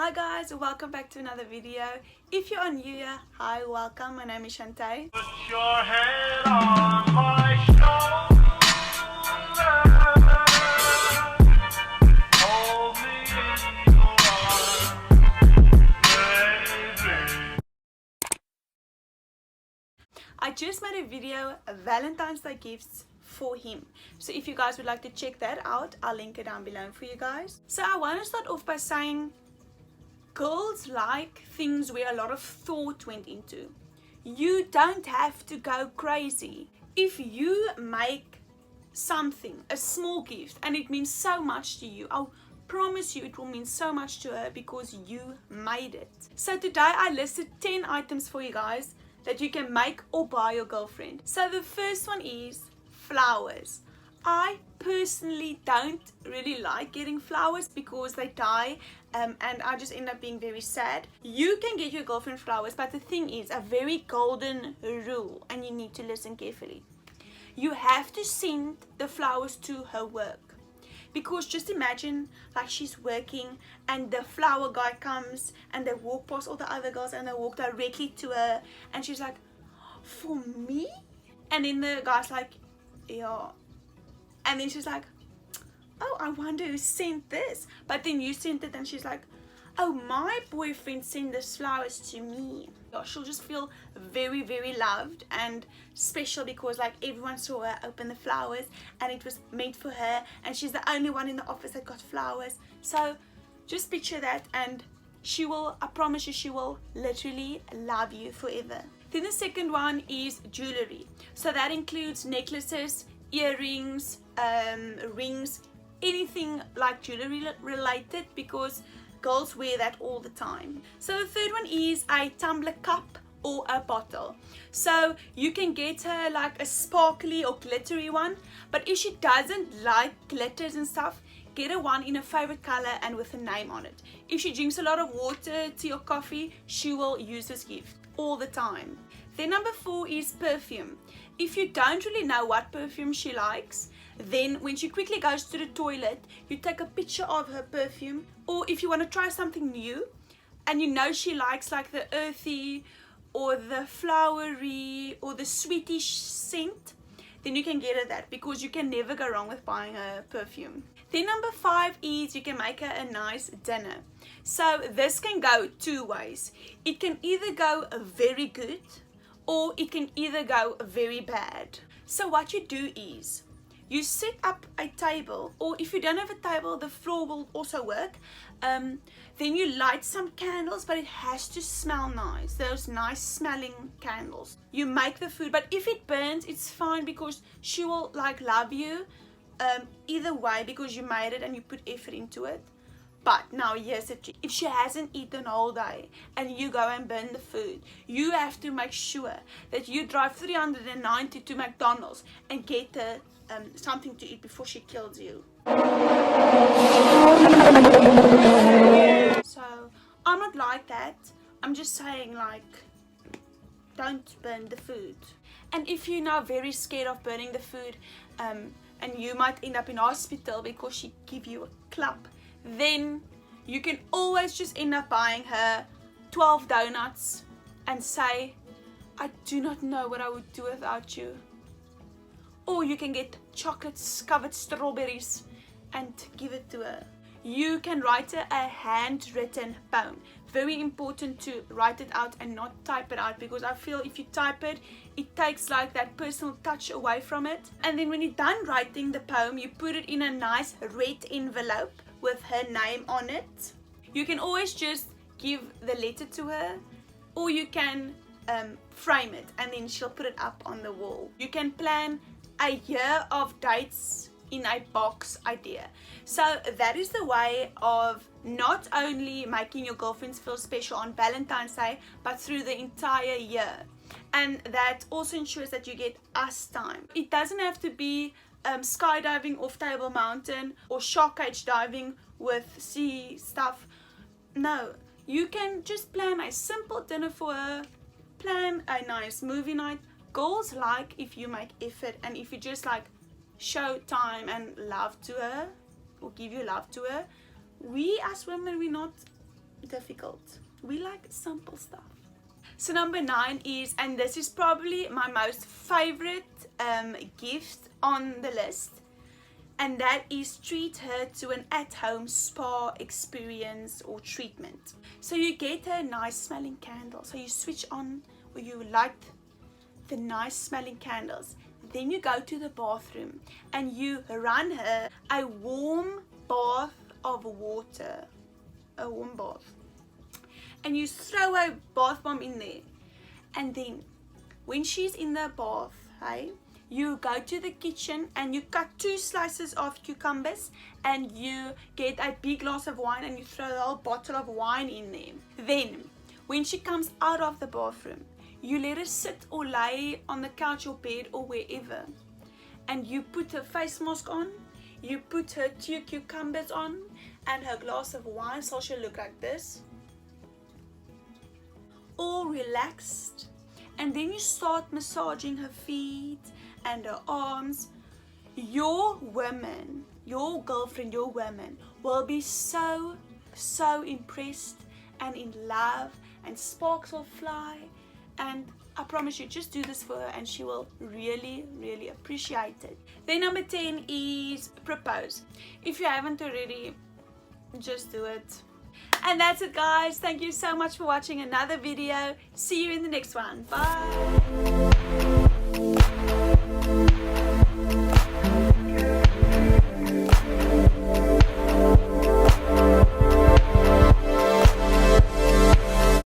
Hi guys, welcome back to another video. If you're new here, hi, welcome. My name is Shantae. Put your head on my shoulder. Hold me in your arms, baby. I just made a video, Valentine's Day gifts for him. So if you guys would like to check that out, I'll link it down below for you guys. So I want to start off by saying girls like things where a lot of thought went into. You don't have to go crazy. If you make something, a small gift, and it means so much to you, I'll promise you it will mean so much to her because you made it. So today I listed 10 items for you guys that you can make or buy your girlfriend. So the first one is flowers. I personally don't really like getting flowers because they die and I just end up being very sad. You can get your girlfriend flowers, but the thing is, a very golden rule, and you need to listen carefully. You have to send the flowers to her work. Because just imagine like she's working and the flower guy comes and they walk past all the other girls and they walk directly to her and she's like, for me? And then the guy's like, yeah. And then she's like, oh, I wonder who sent this. But then you sent it and she's like, oh, my boyfriend sent these flowers to me. She'll just feel very, very loved and special because like everyone saw her open the flowers and it was made for her and she's the only one in the office that got flowers. So just picture that and she will, I promise you, she will literally love you forever. Then the second one is jewelry. So that includes necklaces, earrings, rings, anything like jewelry related because girls wear that all the time. So the third one is a tumbler cup or a bottle. So you can get her like a sparkly or glittery one, but if she doesn't like glitters and stuff, get her one in a favorite color and with a name on it. If she drinks a lot of water, tea or coffee, she will use this gift all the time. Then number 4 is perfume. If you don't really know what perfume she likes, then when she quickly goes to the toilet, you take a picture of her perfume. Or if you want to try something new and you know she likes like the earthy or the flowery or the sweetish scent, then you can get her that because you can never go wrong with buying a perfume. Then number 5 is you can make her a nice dinner. So this can go two ways. It can either go very good or it can either go very bad. So what you do is you set up a table, or if you don't have a table, the floor will also work. Then you light some candles, but it has to smell nice. Those nice smelling candles. You make the food, but if it burns, it's fine because she will like love you either way because you made it and you put effort into it. But now here's the trick. If she hasn't eaten all day and you go and burn the food, you have to make sure that you drive 390 to McDonald's and get her something to eat before she kills you. So I'm not like that. I'm just saying, like, don't burn the food. And if you're now very scared of burning the food and you might end up in hospital because she give you a club, then you can always just end up buying her 12 donuts and say, I do not know what I would do without you. Or you can get chocolates covered strawberries and give it to her. You can write her a handwritten poem. Very important to write it out and not type it out because I feel if you type it, it takes like that personal touch away from it. And then when you're done writing the poem, you put it in a nice red envelope with her name on it. You can always just give the letter to her, or you can frame it and then she'll put it up on the wall. You can plan a year of dates in a box idea. So that is the way of not only making your girlfriends feel special on Valentine's Day, but through the entire year. And that also ensures that you get us time. It doesn't have to be skydiving off Table Mountain or shark cage diving with sea stuff. No, you can just plan a simple dinner for her, plan a nice movie night. Girls like if you make effort and if you just like show time and love to her or give your love to her. We as women, we're not difficult. We like simple stuff. So number 9 is, and this is probably my most favorite gift on the list, and that is treat her to an at-home spa experience or treatment. So you get her a nice smelling candle. So you switch on, or you light the nice smelling candles. Then you go to the bathroom and you run her a warm bath of water. A warm bath. And you throw a bath bomb in there. And then when she's in the bath, hey, you go to the kitchen and you cut 2 slices of cucumbers and you get a big glass of wine and you throw a whole bottle of wine in there. Then when she comes out of the bathroom, you let her sit or lay on the couch or bed or wherever, and you put her face mask on, you put her 2 cucumbers on and her glass of wine, so she'll look like this, all relaxed. And then you start massaging her feet and her arms. Your woman, your girlfriend, your woman will be so impressed and in love, and sparks will fly. And I promise you, just do this for her and she will really appreciate it. Then number 10 is propose. If you haven't already, just do it. And that's it, guys. Thank you so much for watching another video. See you in the next one. Bye.